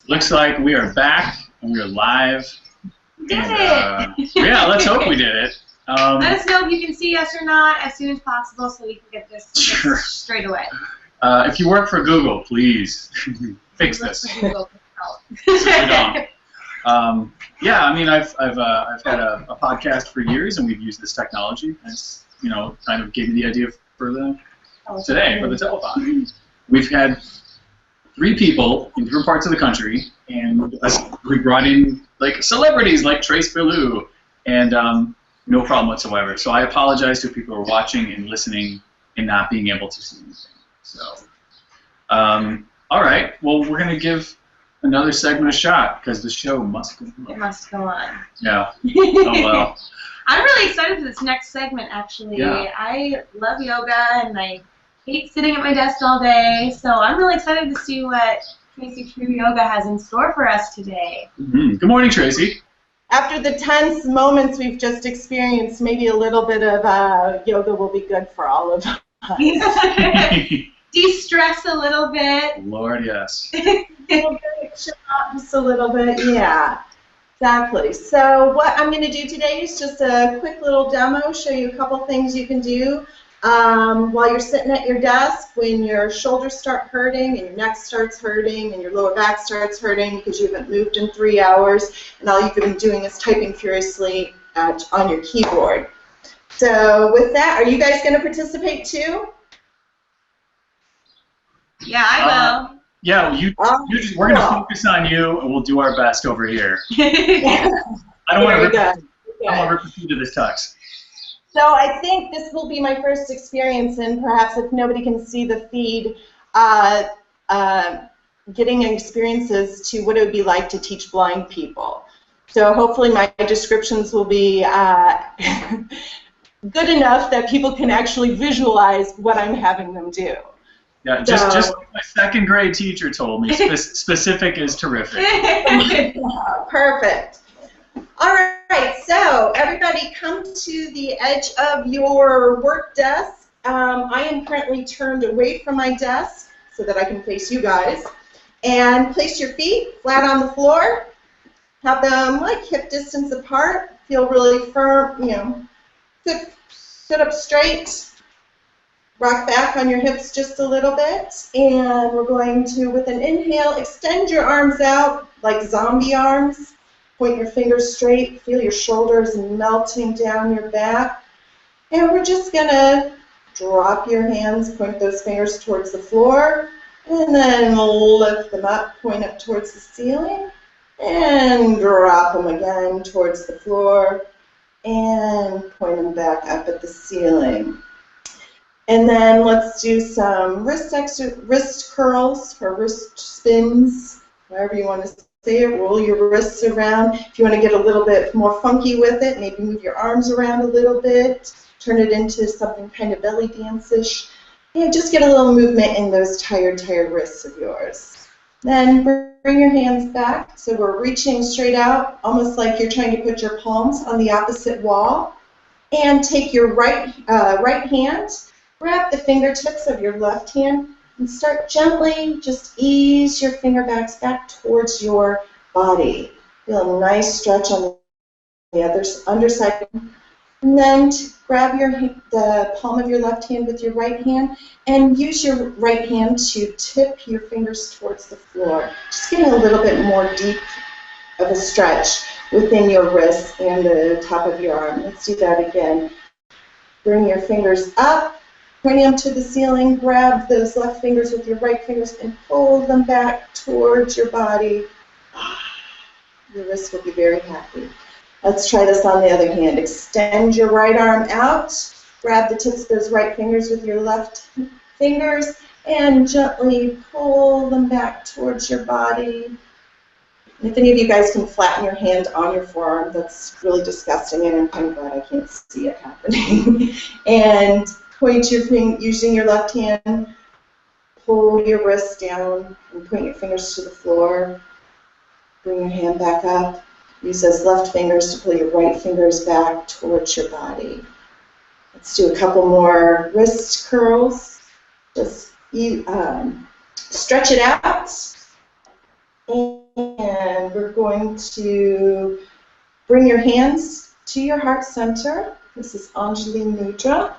Looks like we are back and we are live. Did it! Yeah, let's hope we did it. Let us know if you can see us or not as soon as possible so we can get this straight away. If you work for Google, please fix this. Google. Yeah, I mean, I've had a podcast for years, and we've used this technology. As kind of gave me the idea for today for the telethon. We've had 3 people in different parts of the country, and we brought in like celebrities like Trace Truesdale, and no problem whatsoever. So I apologize to people who are watching and listening and not being able to see anything. So, all right. Well, we're gonna give another segment a shot because the show must go on. It must go on. Yeah. Oh well. I'm really excited for this next segment. Actually, yeah. I love yoga and I hate sitting at my desk all day, so I'm really excited to see what Traci Truesdale Yoga has in store for us today. Mm-hmm. Good morning, Traci. After the tense moments we've just experienced, maybe a little bit of yoga will be good for all of us. De-stress a little bit. Lord, yes. Just a little bit, yeah. Exactly. So what I'm going to do today is just a quick little demo, show you a couple things you can do while you're sitting at your desk when your shoulders start hurting and your neck starts hurting and your lower back starts hurting because you haven't moved in 3 hours and all you've been doing is typing furiously on your keyboard. So with that, are you guys going to participate too? Yeah, I will. Yeah, we're going to focus on you, and we'll do our best over here. Yeah. I don't want to rip you to this tux. So I think this will be my first experience, and perhaps if nobody can see the feed, getting experiences to what it would be like to teach blind people. So hopefully my descriptions will be good enough that people can actually visualize what I'm having them do. Yeah, just like my 2nd grade teacher told me, specific is terrific. Perfect. All right, so everybody come to the edge of your work desk. I am currently turned away from my desk so that I can face you guys. And place your feet flat on the floor. Have them like hip distance apart. Feel really firm, sit up straight. Rock back on your hips just a little bit, and we're going to, with an inhale, extend your arms out like zombie arms. Point your fingers straight, feel your shoulders melting down your back. And we're just going to drop your hands, point those fingers towards the floor, and then lift them up, point up towards the ceiling, and drop them again towards the floor, and point them back up at the ceiling. And then let's do some wrist curls or wrist spins, whatever you want to say it. Roll your wrists around. If you want to get a little bit more funky with it, maybe move your arms around a little bit, turn it into something kind of belly dance-ish. And just get a little movement in those tired wrists of yours. Then bring your hands back. So we're reaching straight out, almost like you're trying to put your palms on the opposite wall. And take your right hand, grab the fingertips of your left hand and start gently, just ease your finger back towards your body. Feel a nice stretch on the other underside. And then grab the palm of your left hand with your right hand and use your right hand to tip your fingers towards the floor. Just getting a little bit more deep of a stretch within your wrist and the top of your arm. Let's do that again. Bring your fingers up. Pointing them to the ceiling, grab those left fingers with your right fingers and pull them back towards your body. Your wrist will be very happy. Let's try this on the other hand. Extend your right arm out, grab the tips of those right fingers with your left fingers, and gently pull them back towards your body. If any of you guys can flatten your hand on your forearm, that's really disgusting, and I'm kind of glad I can't see it happening. And point your finger, using your left hand, pull your wrist down and point your fingers to the floor. Bring your hand back up. Use those left fingers to pull your right fingers back towards your body. Let's do a couple more wrist curls. Just stretch it out. And we're going to bring your hands to your heart center. This is Anjali Mudra.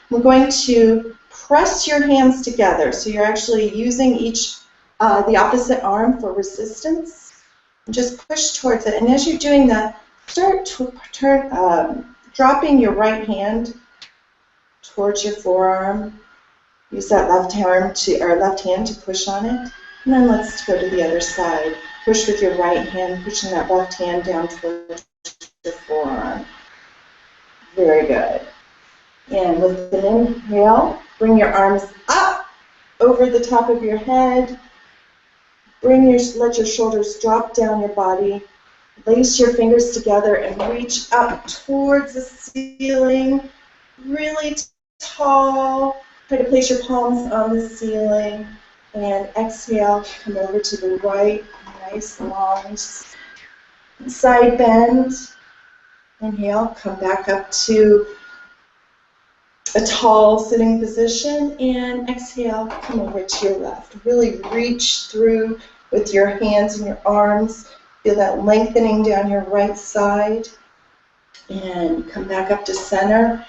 We're going to press your hands together. So you're actually using the opposite arm for resistance. And just push towards it. And as you're doing that, start to dropping your right hand towards your forearm. Use that left hand to push on it. And then let's go to the other side. Push with your right hand, pushing that left hand down towards your forearm. Very good. And with an inhale, bring your arms up over the top of your head. Let your shoulders drop down your body. Lace your fingers together and reach up towards the ceiling. Really tall. Try to place your palms on the ceiling. And exhale, come over to the right. Nice long side bend. Inhale, come back up to a tall sitting position. And exhale, come over to your left. Really reach through with your hands and your arms. Feel that lengthening down your right side. And come back up to center.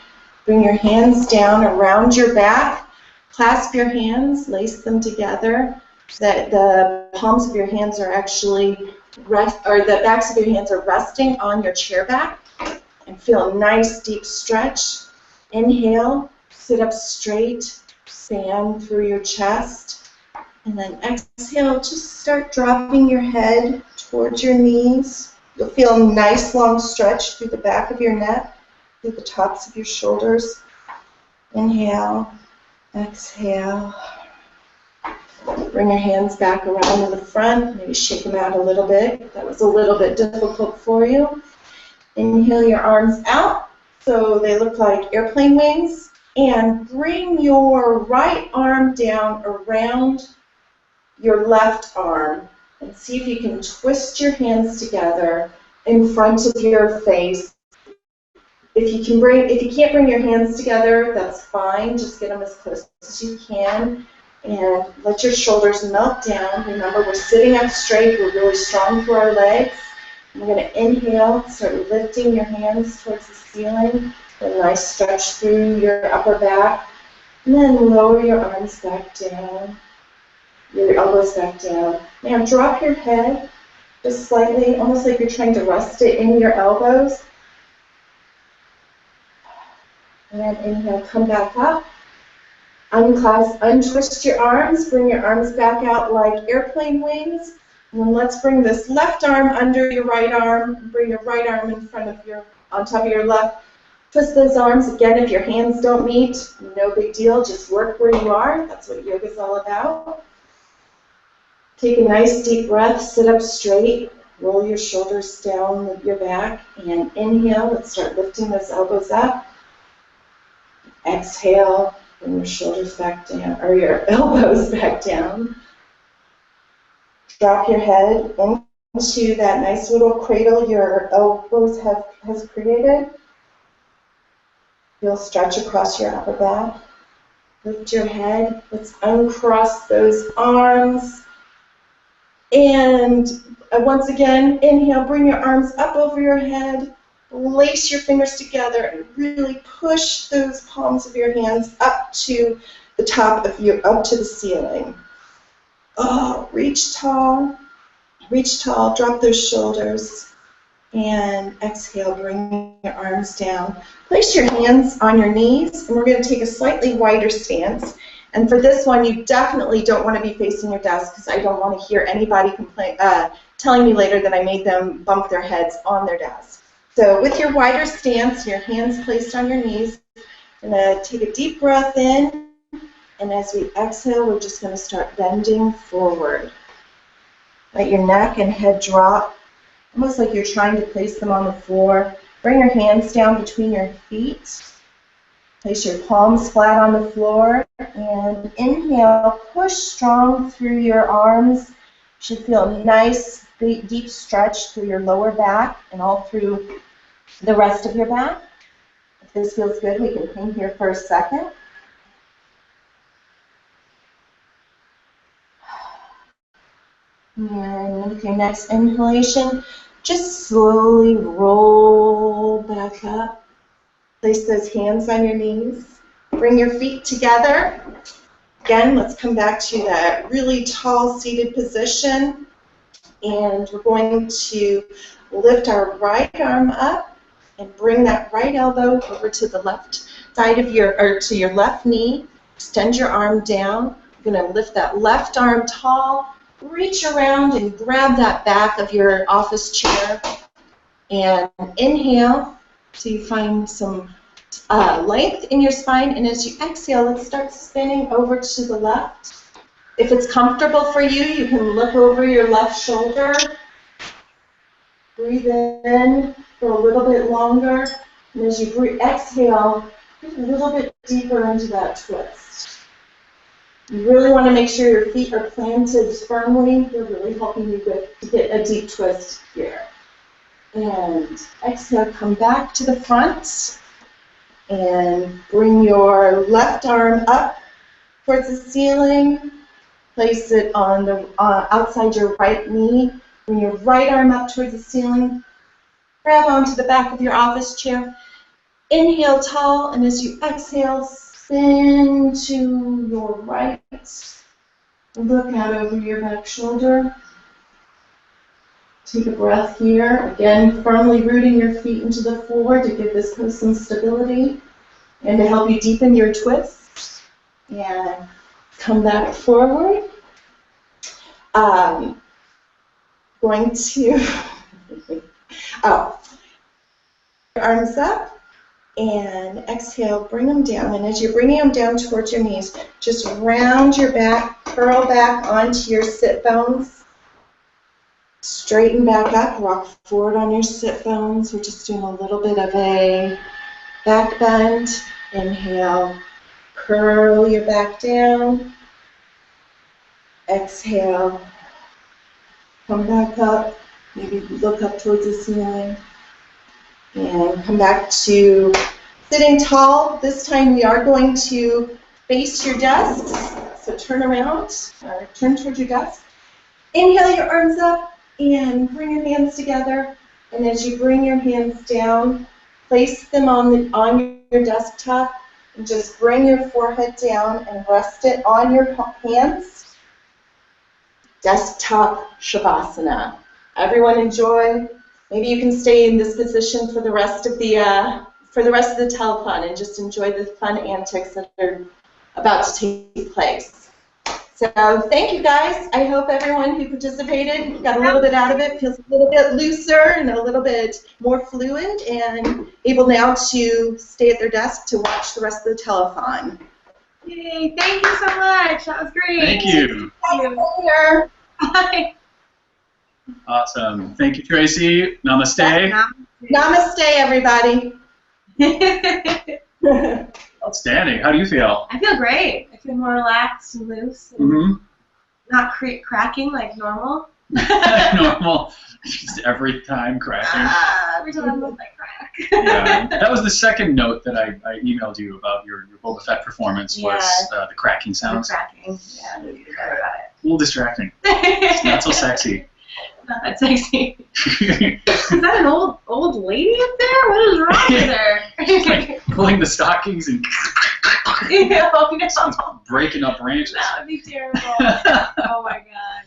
Bring your hands down around your back. Clasp your hands, lace them together so that the palms of your hands are actually the backs of your hands are resting on your chair back. And feel a nice deep stretch. Inhale, sit up straight, fan through your chest. And then exhale, just start dropping your head towards your knees. You'll feel a nice long stretch through the back of your neck, through the tops of your shoulders. Inhale, exhale. Bring your hands back around to the front. Maybe shake them out a little bit if that was a little bit difficult for you. Inhale your arms out so they look like airplane wings. And bring your right arm down around your left arm. And see if you can twist your hands together in front of your face. If you can't bring your hands together, that's fine. Just get them as close as you can. And let your shoulders melt down. Remember, we're sitting up straight. We're really strong through our legs. We're going to inhale, start lifting your hands towards the ceiling. A nice stretch through your upper back. And then lower your arms back down. Your elbows back down. Now drop your head just slightly, almost like you're trying to rest it in your elbows. And then inhale, come back up. Untwist your arms, bring your arms back out like airplane wings. And then let's bring this left arm under your right arm. Bring your right arm on top of your left. Twist those arms. Again, if your hands don't meet, no big deal. Just work where you are. That's what yoga is all about. Take a nice deep breath. Sit up straight. Roll your shoulders down with your back. And inhale. Let's start lifting those elbows up. Exhale. Bring your shoulders back down, or your elbows back down. Drop your head into that nice little cradle your elbows has created. You'll stretch across your upper back. Lift your head. Let's uncross those arms. And once again, inhale, bring your arms up over your head. Lace your fingers together and really push those palms of your hands up to the top of up to the ceiling. Oh, reach tall, drop those shoulders, and exhale, bring your arms down. Place your hands on your knees, and we're going to take a slightly wider stance. And for this one, you definitely don't want to be facing your desk because I don't want to hear anybody telling me later that I made them bump their heads on their desk. So with your wider stance, your hands placed on your knees, we're going to take a deep breath in, and as we exhale, we're just going to start bending forward. Let your neck and head drop, almost like you're trying to place them on the floor. Bring your hands down between your feet. Place your palms flat on the floor, and inhale, push strong through your arms. You should feel a nice deep stretch through your lower back and all through the rest of your back. If this feels good, we can hang here for a second. And with your next inhalation, just slowly roll back up. Place those hands on your knees. Bring your feet together. Again, let's come back to that really tall seated position. And we're going to lift our right arm up and bring that right elbow over to the left side of to your left knee. Extend your arm down. You're going to lift that left arm tall. Reach around and grab that back of your office chair. And inhale so you find some length in your spine. And as you exhale, let's start spinning over to the left. If it's comfortable for you, you can look over your left shoulder. Breathe in for a little bit longer. And as you exhale, get a little bit deeper into that twist. You really want to make sure your feet are planted firmly. They're really helping you to get a deep twist here. And exhale, come back to the front. And bring your left arm up towards the ceiling. Place it on the outside your right knee. Bring your right arm up towards the ceiling. Grab onto the back of your office chair. Inhale tall, and as you exhale, spin to your right. Look out over your back shoulder. Take a breath here. Again, firmly rooting your feet into the floor to give this pose some stability and to help you deepen your twist. And come back forward. Going to, arms up and exhale, bring them down. And as you're bringing them down towards your knees, just round your back, curl back onto your sit bones. Straighten back up, rock forward on your sit bones. We're just doing a little bit of a back bend. Inhale, curl your back down. Exhale, come back up. Maybe look up towards the ceiling. And come back to sitting tall. This time we are going to face your desks. So turn around, or turn towards your desk. Inhale your arms up and bring your hands together. And as you bring your hands down, place them on your desktop. And just bring your forehead down and rest it on your hands. Desktop Shavasana. Everyone enjoy. Maybe you can stay in this position for the rest of the telethon and just enjoy the fun antics that are about to take place. So thank you guys. I hope everyone who participated got a little bit out of it, feels a little bit looser and a little bit more fluid and able now to stay at their desk to watch the rest of the telethon. Yay, thank you so much. That was great. Thank you. Bye. Awesome. Thank you, Tracy. Namaste. Namaste, everybody. Outstanding. How do you feel? I feel great. I feel more relaxed and loose. And not cracking like normal. Normal. Just every time cracking. Every time I crack. Yeah. That was the second note that I emailed you about your Boba Fett performance was the cracking sounds. The cracking. Yeah, I need to better about it. A little distracting. It's not so sexy. Not that sexy. Is that an old lady up there? What is wrong with her? Like pulling the stockings and No. breaking up branches. That would be terrible. Oh my god.